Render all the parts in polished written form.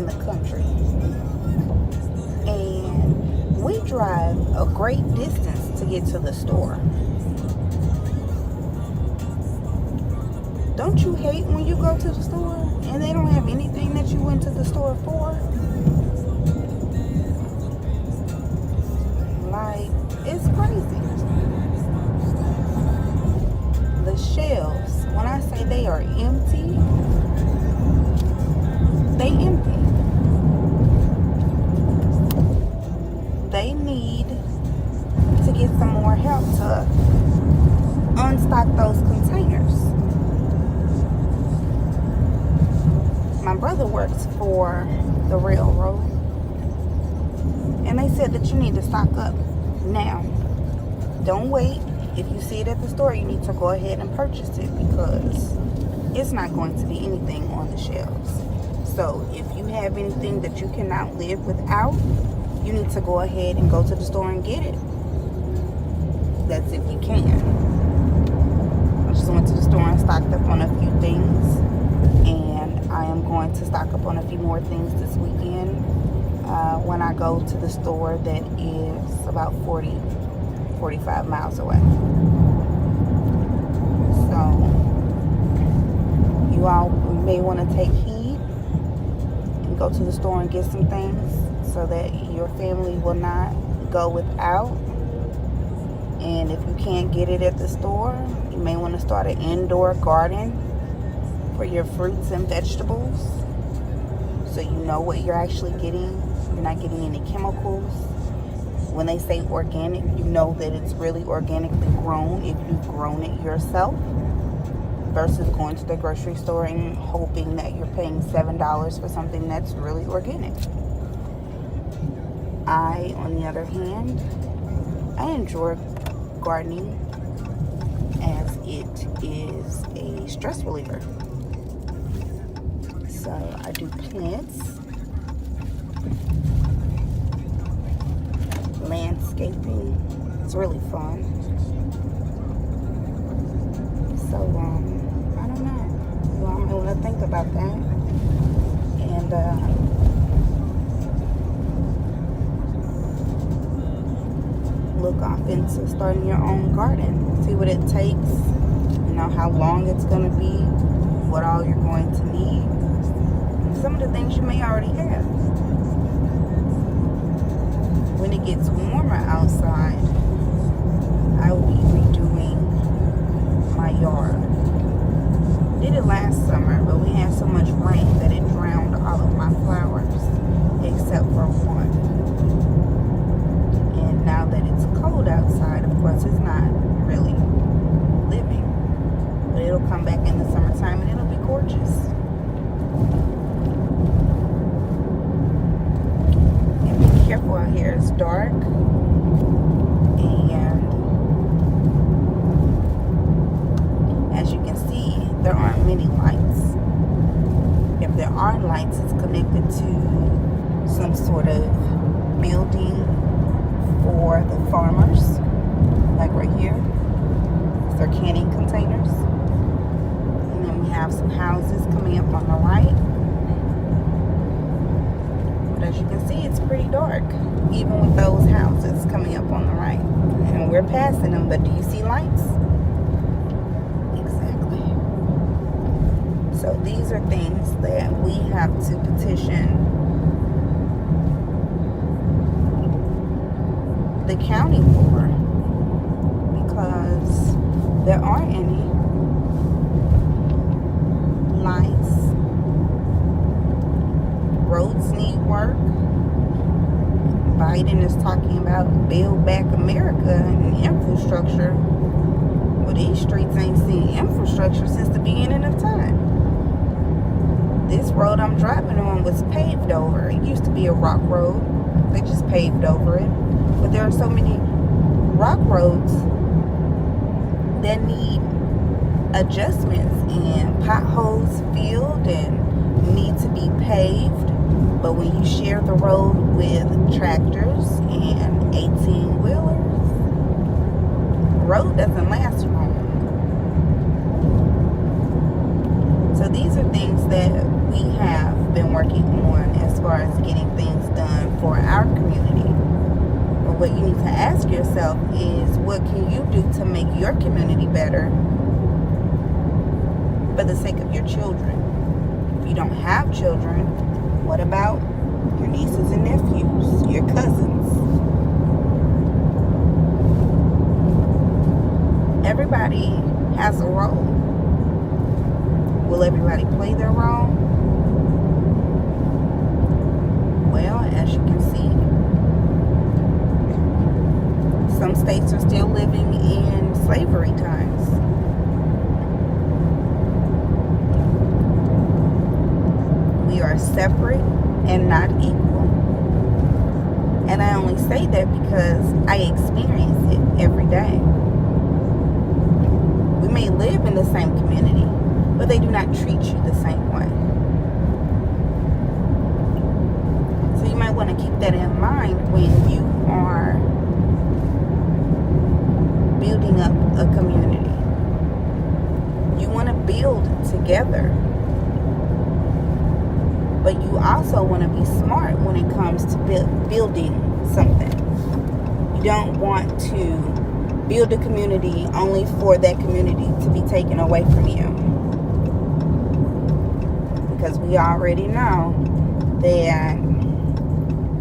in the country. And we drive a great distance to get to the store. Don't you hate when you go to the store and they don't have anything that you went to the store for? Like, it's crazy. The shelves, when I say they are empty, they empty. They need to get some more help to unstock those containers. My brother works for the railroad, and they said that you need to stock up now. Don't wait. If you see it at the store, you need to go ahead and purchase it, because it's not going to be anything on the shelves. So if you have anything that you cannot live without, you need to go ahead and go to the store and get it. That's if you can. I just went to the store and stocked up on a few things, and I am going to stock up on a few more things this weekend when I go to the store that is about 45 miles away. So you all may want to take heed and go to the store and get some things so that your family will not go without. And if you can't get it at the store, you may want to start an indoor garden for your fruits and vegetables, so you know what you're actually getting. You're not getting any chemicals. When they say organic, you know that it's really organically grown if you've grown it yourself, versus going to the grocery store and hoping that you're paying $7 for something that's really organic. I, on the other hand, I enjoy gardening, as it is a stress reliever. So I do plants, landscaping. It's really fun. So I don't know. You all might want to think about that. And look off into starting your own garden. See what it takes. You know, how long it's going to be. What all you're going to need. Some of the things you may already have. When it gets warmer outside, I will be redoing my yard. Did it last summer, but we had so much rain that it drowned all of my flowers except for one. And now that it's cold outside, of course it's not really living, but it'll come back in the summertime and it'll be gorgeous. Careful out here, it's dark, and as you can see, there aren't many lights. If there are lights, it's connected to some sort of building for the farmers, like right here. They're canning containers, and then we have some houses coming up on the right. As you can see, it's pretty dark, even with those houses coming up on the right. And we're passing them, but do you see lights? Exactly. So these are things that we have to petition the county for, because there aren't any lights. Roads need work. Biden is talking about build back America and infrastructure. Well, these streets ain't seen infrastructure since the beginning of time. This road I'm driving on was paved over. It used to be a rock road. They just paved over it. But there are so many rock roads that need adjustments, and potholes filled and need to be paved. But when you share the road with tractors and 18-wheelers, the road doesn't last long. So these are things that we have been working on as far as getting things done for our community. But what you need to ask yourself is, what can you do to make your community better for the sake of your children? If you don't have children, what about your nieces and nephews, your cousins? Everybody has a role. Will everybody play their role? Well, as you can see, some states are still living in slavery times. We are separate and not equal. And I only say that because I experience it every day. We may live in the same community, but they do not treat you the same way. So you might want to keep that in mind when you are building up a community. You want to build together, but you also want to be smart when it comes to building something. You don't want to build a community only for that community to be taken away from you. Because we already know that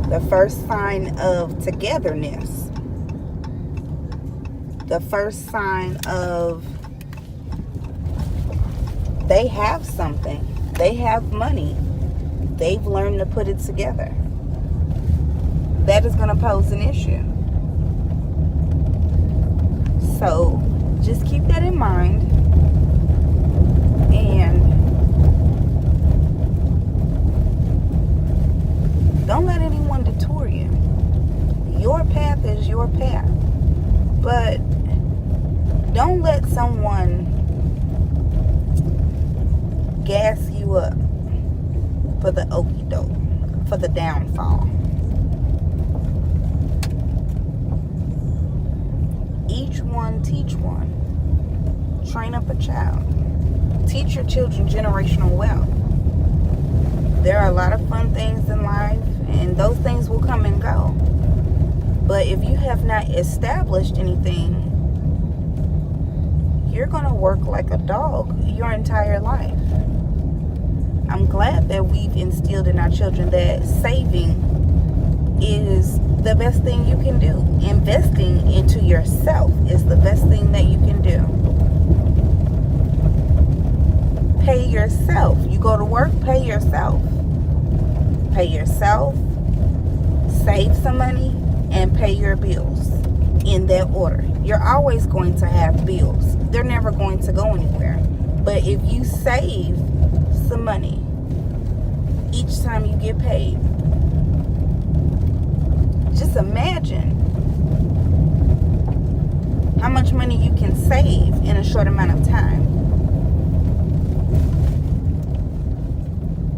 the first sign of togetherness, the first sign of they have something, they have money, they've learned to put it together, that is going to pose an issue. So just keep that in mind, and don't let anyone detour you. Your path is your path, but don't let someone gas you up for the okie doke, for the downfall. Each one teach one. Train up a child. Teach your children generational wealth. There are a lot of fun things in life, and those things will come and go. But if you have not established anything, you're going to work like a dog your entire life. I'm glad that we've instilled in our children that saving is the best thing you can do. Investing into yourself is the best thing that you can do. Pay yourself. You go to work, pay yourself. Pay yourself, save some money, and pay your bills in that order. You're always going to have bills. They're never going to go anywhere. But if you save some money each time you get paid, just imagine how much money you can save in a short amount of time.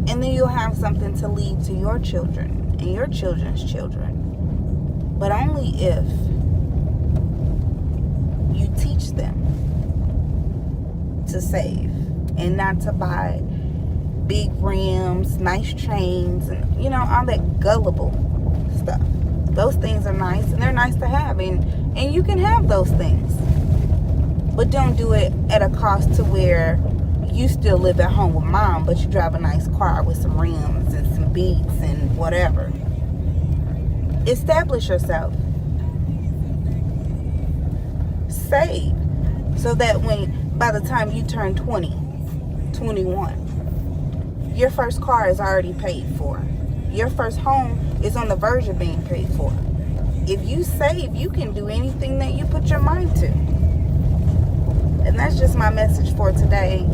And then you'll have something to leave to your children and your children's children. But only if you teach them to save and not to buy big rims, nice chains, and all that gullible stuff. Those things are nice, and they're nice to have, and you can have those things. But don't do it at a cost to where you still live at home with mom, but you drive a nice car with some rims and some beats and whatever. Establish yourself. Save. So that by the time you turn 20, 21, your first car is already paid for. Your first home is on the verge of being paid for. If you save, you can do anything that you put your mind to. And that's just my message for today.